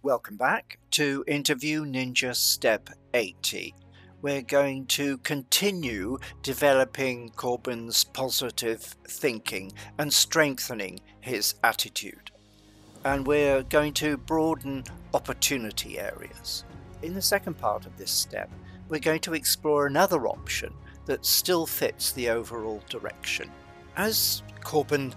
Welcome back to Interview Ninja Step 80. We're going to continue developing Corben's positive thinking and strengthening his attitude. And we're going to broaden opportunity areas. In the second part of this step, we're going to explore another option that still fits the overall direction. As Corben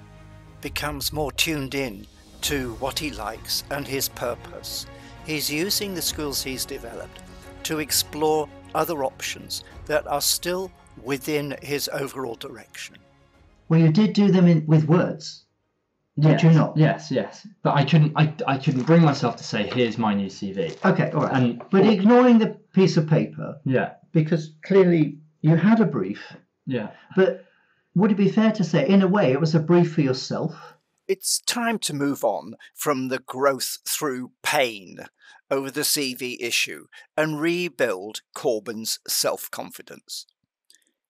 becomes more tuned in to what he likes and his purpose, he's using the skills he's developed to explore other options that are still within his overall direction. Well, you did do them with words, did you not? Yes. But I couldn't bring myself to say, "Here's my new CV." Okay, all right. But ignoring the piece of paper, because clearly you had a brief. Yeah. But would it be fair to say, in a way, it was a brief for yourself? It's time to move on from the growth through pain over the CV issue and rebuild Corben's self-confidence.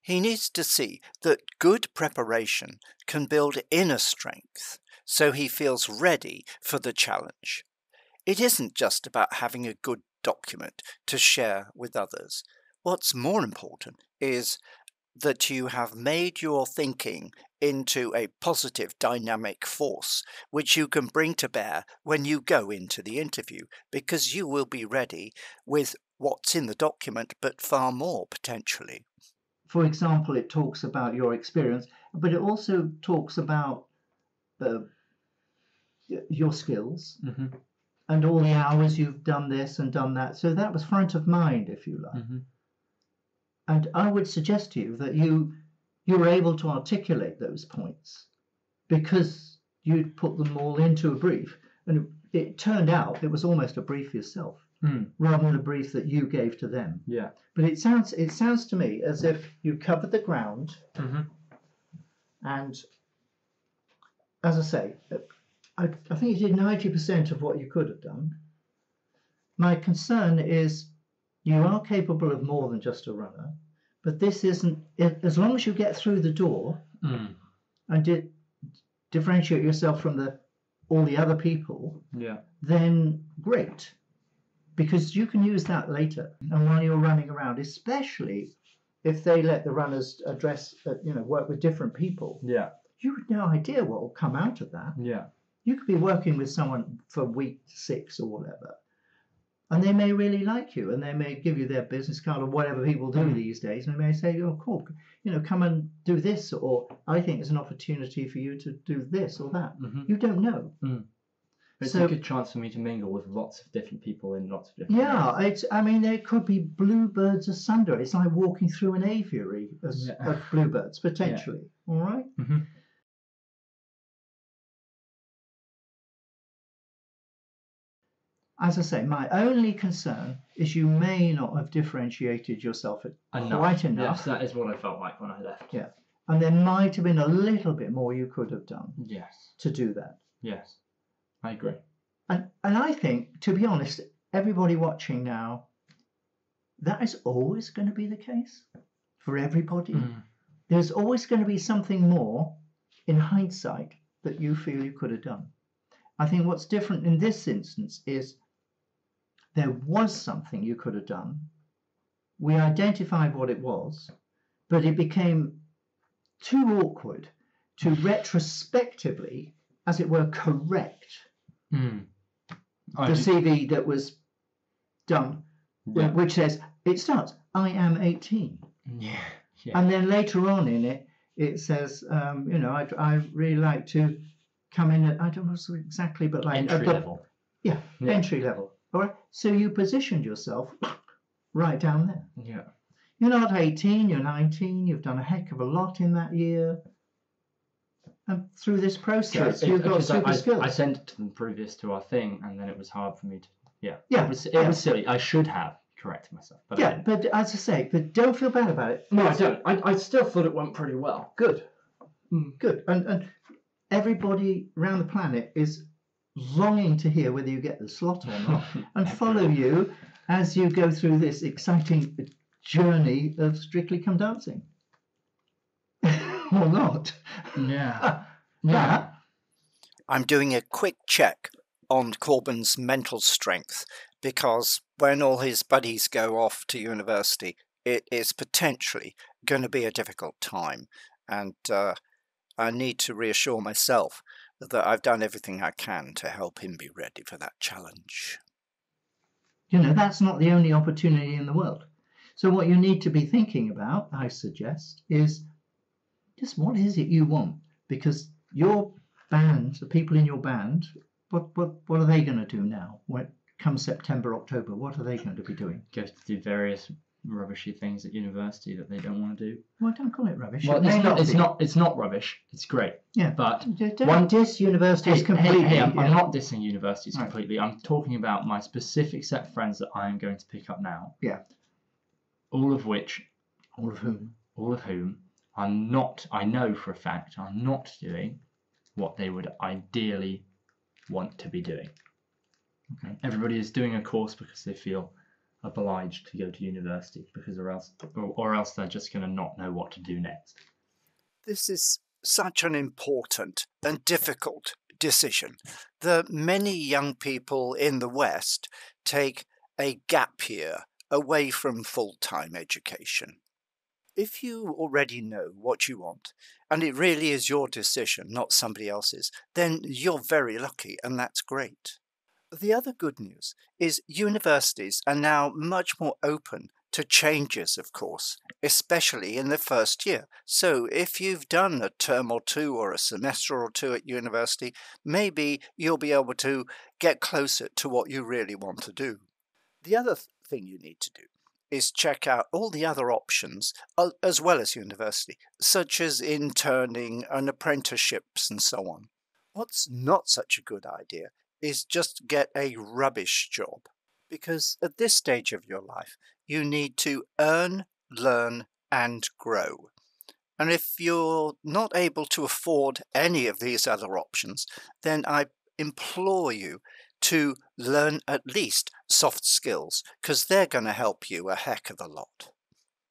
He needs to see that good preparation can build inner strength so he feels ready for the challenge. It isn't just about having a good document to share with others. What's more important is that you have made your thinking into a positive dynamic force which you can bring to bear when you go into the interview, because you will be ready with what's in the document, but far more potentially. For example, it talks about your experience, but it also talks about your skills and all the hours you've done this and done that. So that was front of mind, if you like. And I would suggest to you that you were able to articulate those points because you'd put them all into a brief. And it turned out it was almost a brief yourself rather than a brief that you gave to them. Yeah. But it sounds to me as if you covered the ground. And as I say, I think you did 90% of what you could have done. My concern is you are capable of more than just a runner, but this isn't, as long as you get through the door and differentiate yourself from all the other people, then great, because you can use that later. And while you're running around, especially if they let the runners work with different people, you have no idea what will come out of that. You could be working with someone for week 6 or whatever, and they may really like you, and they may give you their business card or whatever people do these days, and they may say, "Oh, cool, come and do this," or "I think it's an opportunity for you to do this or that." You don't know. It's a good chance for me to mingle with lots of different people in lots of different areas. There could be bluebirds asunder. It's like walking through an aviary of bluebirds, potentially. All right? As I say, my only concern is you may not have differentiated yourself quite enough. Yes, that is what I felt like when I left. Yeah. And there might have been a little bit more you could have done to do that. Yes, I agree. And I think, to be honest, everybody watching now, that is always going to be the case for everybody. There's always going to be something more in hindsight that you feel you could have done. I think what's different in this instance is there was something you could have done. We identified what it was, but it became too awkward to retrospectively, as it were, correct the CV that was done, which says, it starts, "I am 18. And then later on in it says, I'd really like to come in at, I don't know exactly, but like entry level. Entry level. All right. So you positioned yourself right down there. Yeah. You're not 18, you're 19, you've done a heck of a lot in that year. And through this process, you've got super skills. I sent it to them previous to our thing, and then it was hard for me to, It was silly. I should have corrected myself. But but as I say, but don't feel bad about it. No, I don't. I still thought it went pretty well. Good. Good. And everybody around the planet is longing to hear whether you get the slot or not and follow you as you go through this exciting journey of Strictly Come Dancing. Or not. I'm doing a quick check on Corben's mental strength, because when all his buddies go off to university, it is potentially going to be a difficult time. And I need to reassure myself that I've done everything I can to help him be ready for that challenge. That's not the only opportunity in the world. So what you need to be thinking about, I suggest, is just what is it you want? Because your band, the people in your band, what are they going to do now? Come September, October, what are they going to be doing? Go to do various rubbishy things at university that they don't want to do. Well, don't call it rubbish. Well, it's not rubbish. It's great. Yeah, but don't diss universities completely. Hey, I'm not dissing universities completely. I'm talking about my specific set of friends that I am going to pick up now. Yeah. All of whom are not. I know for a fact are not doing what they would ideally want to be doing. Okay. Everybody is doing a course because they feel obliged to go to university, because or else they're just going to not know what to do next. This is such an important and difficult decision. The many young people in the West take a gap year away from full-time education. If you already know what you want, and it really is your decision, not somebody else's, then you're very lucky, and that's great. The other good news is universities are now much more open to changes, of course, especially in the first year. So if you've done a term or two or a semester or two at university, maybe you'll be able to get closer to what you really want to do. The other thing you need to do is check out all the other options as well as university, such as interning and apprenticeships and so on. What's not such a good idea is just get a rubbish job, because at this stage of your life you need to earn, learn and grow. And if you're not able to afford any of these other options, then I implore you to learn at least soft skills, because they're going to help you a heck of a lot.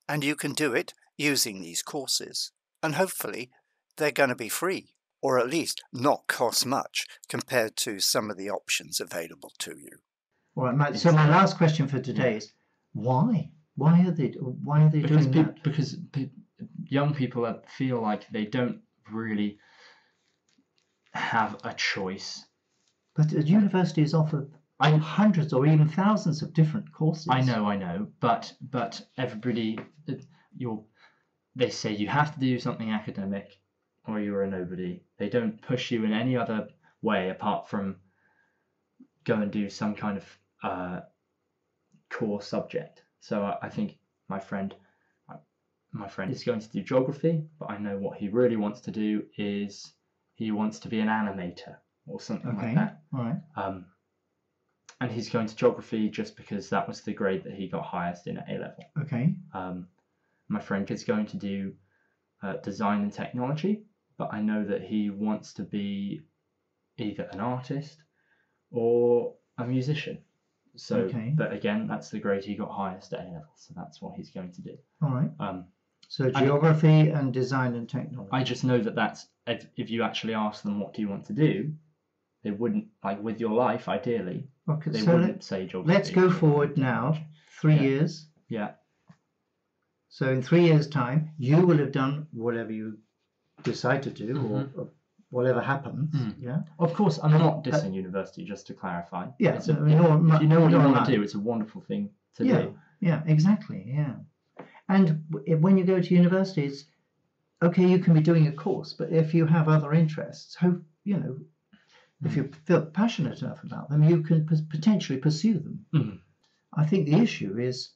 And you can do it using these courses, and hopefully they're going to be free, or at least not cost much compared to some of the options available to you. All right, so my last question for today is why? Why are they doing that? Because young people feel like they don't really have a choice. But universities offer hundreds or even thousands of different courses. I know, but everybody, they say you have to do something academic or you're a nobody. They don't push you in any other way apart from go and do some kind of core subject. So I think my friend is going to do geography, but I know what he really wants to do is he wants to be an animator or something like that. All right. And he's going to geography just because that was the grade that he got highest in at A-level. Okay. My friend is going to do design and technology, but I know that he wants to be either an artist or a musician. So, but again, that's the grade he got highest at A-level, so that's what he's going to do. All right. So geography and design and technology. I just know that that's, if you actually ask them what do you want to do, they wouldn't, like with your life, ideally, they wouldn't say geography. Let's go forward now, 3 years. Yeah. So in 3 years' time, you will have done whatever you decide to do or whatever happens. Yeah. Of course, I'm not dissing university, just to clarify. Yeah. If you know what you want to do, it's a wonderful thing to do. Yeah, exactly. Yeah. And when you go to university, it's okay, you can be doing a course, but if you have other interests, if you feel passionate enough about them, you can potentially pursue them. Mm-hmm. I think the issue is,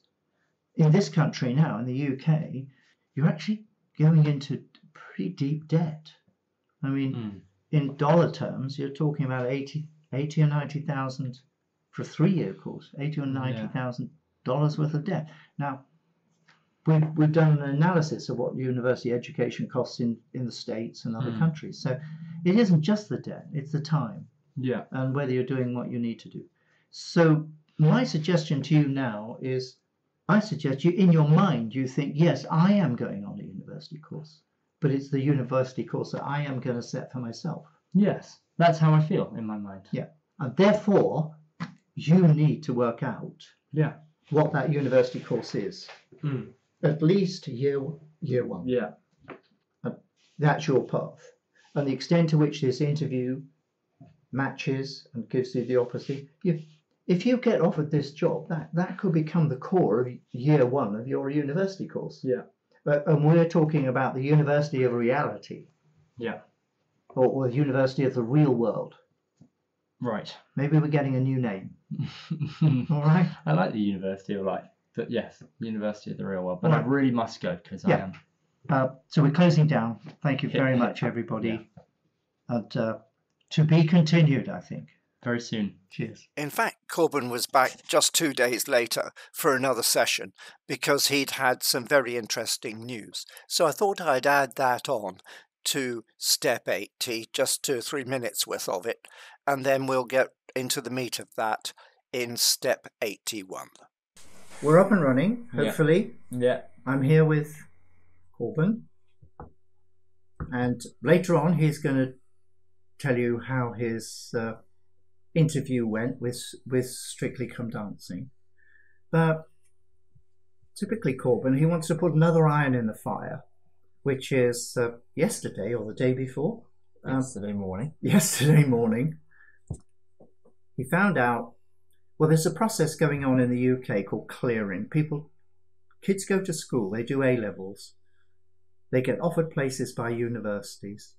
in this country now, in the UK, you're actually going into pretty deep debt. I mean, in dollar terms, you're talking about 80 or 90,000 for a 3-year course, $80,000 or $90,000 worth of debt. Now, we've done an analysis of what university education costs in the States and other countries. So it isn't just the debt, it's the time. Yeah. And whether you're doing what you need to do. So my suggestion to you now is, I suggest you, in your mind, you think, yes, I am going on a university course, but it's the university course that I am going to set for myself. Yes, that's how I feel in my mind. Yeah. And therefore, you need to work out Yeah. what that university course is. At least year one. Yeah. That's your path. And the extent to which this interview matches and gives you the opportunity, if you get offered this job, that could become the core of year one of your university course. Yeah. And we're talking about the University of Reality. Yeah. Or the University of the Real World. Right. Maybe we're getting a new name. All right. I like the University of Life, but yes, University of the Real World. But Right. I really must go because I am. So we're closing down. Thank you very much, everybody. Yeah. And to be continued, I think. Very soon. Cheers. In fact, Corben was back just 2 days later for another session because he'd had some very interesting news. So I thought I'd add that on to step 80, just 2 or 3 minutes worth of it, and then we'll get into the meat of that in step 81. We're up and running, hopefully. Yeah. I'm here with Corben, and later on he's going to tell you how his interview went with Strictly Come Dancing. But typically Corben, he wants to put another iron in the fire, which is yesterday or the day before. Yesterday morning. Yesterday morning. He found out, well, there's a process going on in the UK called clearing. Kids go to school, they do A-levels, they get offered places by universities,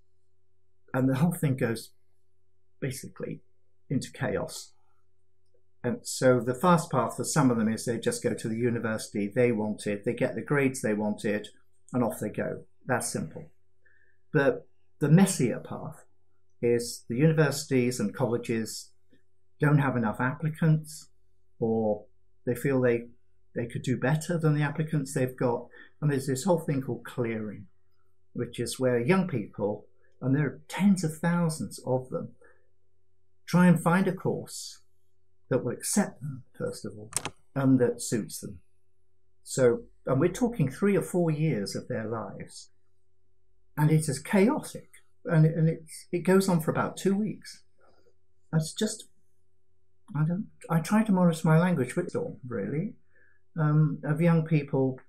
and the whole thing goes basically into chaos. And so the fast path for some of them is they just go to the university they wanted, they get the grades they wanted, and off they go. That's simple. But the messier path is the universities and colleges don't have enough applicants, or they feel they could do better than the applicants they've got. And there's this whole thing called clearing, which is where young people, and there are tens of thousands of them, try and find a course that will accept them, first of all, and that suits them. So, and we're talking 3 or 4 years of their lives. And it is chaotic. And it goes on for about 2 weeks. It's just, I try to monitor my language with all, really, of young people,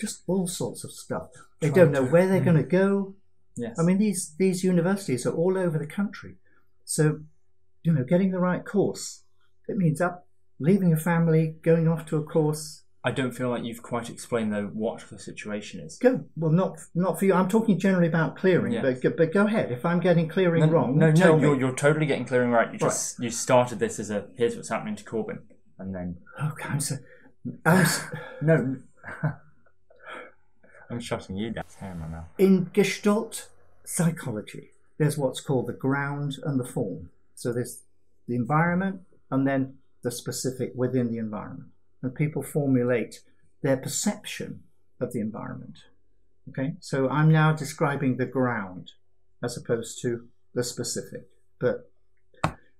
just all sorts of stuff. They don't know where they're going to go. Yes. I mean, these universities are all over the country. So, getting the right course, it means leaving a family, going off to a course. I don't feel like you've quite explained, though, what the situation is. Well, not for you. I'm talking generally about clearing, yes. but go ahead. If I'm getting clearing wrong, No, you're totally getting clearing right. You started this as here's what's happening to Corben, and then no, I'm shutting you down. Hair in my mouth. In Gestalt psychology, there's what's called the ground and the form. So there's the environment and then the specific within the environment. And people formulate their perception of the environment. Okay, so I'm now describing the ground as opposed to the specific. But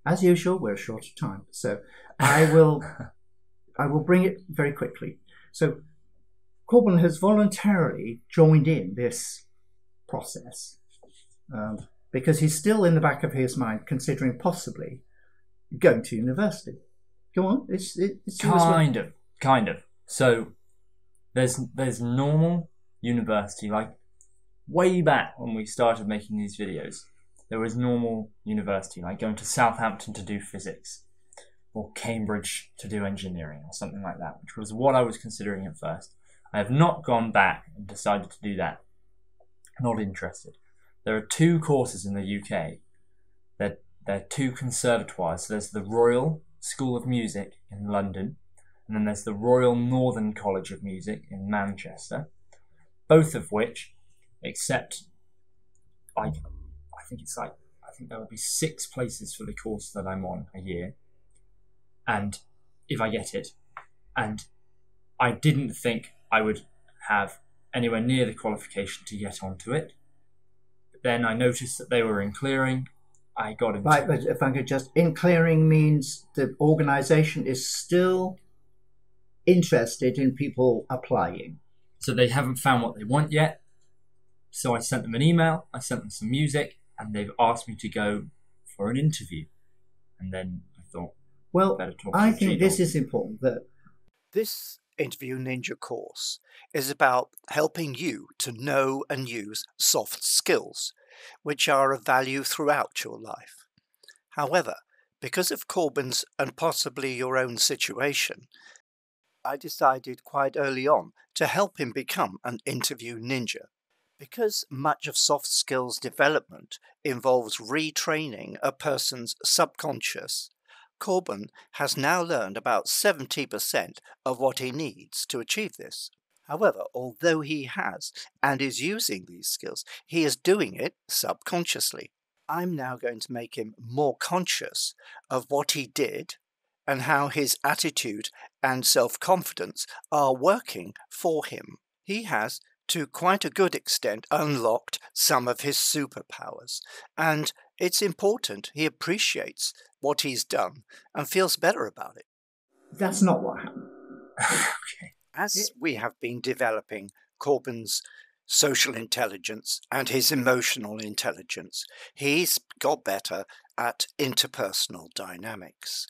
as usual, we're short of time, so I will bring it very quickly. So Corben has voluntarily joined in this process because he's still in the back of his mind considering possibly going to university. Go on. It's kind of. So there's normal university, like way back when we started making these videos. There was normal university, like going to Southampton to do physics, or Cambridge to do engineering, or something like that, which was what I was considering at first. I have not gone back and decided to do that. Not interested. There are 2 courses in the UK. They're 2 conservatoires. So there's the Royal School of Music in London, and then there's the Royal Northern College of Music in Manchester, both of which accept, I think there will be 6 places for the course that I'm on a year, and if I get it, and I didn't think I would have anywhere near the qualification to get onto it. But then I noticed that they were in clearing. I got into right, but if I could just, in clearing means the organisation is still interested in people applying. So they haven't found what they want yet. So I sent them an email, I sent them some music, and they've asked me to go for an interview. And then I thought, well, better talk I to think this G-Dog. is important, that This Interview Ninja course is about helping you to know and use soft skills, which are of value throughout your life. However, because of Corben's and possibly your own situation, I decided quite early on to help him become an interview ninja. Because much of soft skills development involves retraining a person's subconscious, Corben has now learned about 70% of what he needs to achieve this. However, although he has and is using these skills, he is doing it subconsciously. I'm now going to make him more conscious of what he did and how his attitude and self-confidence are working for him. He has, to quite a good extent, unlocked some of his superpowers, and it's important he appreciates what he's done and feels better about it. that's not what happened. Okay. As we have been developing Corben's social intelligence and his emotional intelligence, he's got better at interpersonal dynamics,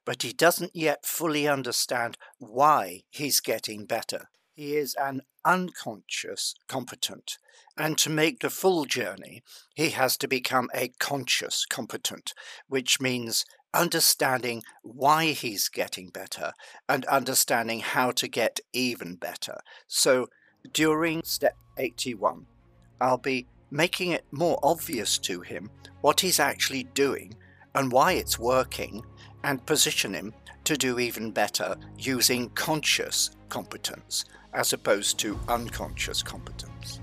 but he doesn't yet fully understand why he's getting better. He is an unconscious competent, and to make the full journey, he has to become a conscious competent, which means understanding why he's getting better and understanding how to get even better. So during step 81, I'll be making it more obvious to him what he's actually doing and why it's working, and position him to do even better using conscious competence as opposed to unconscious competence.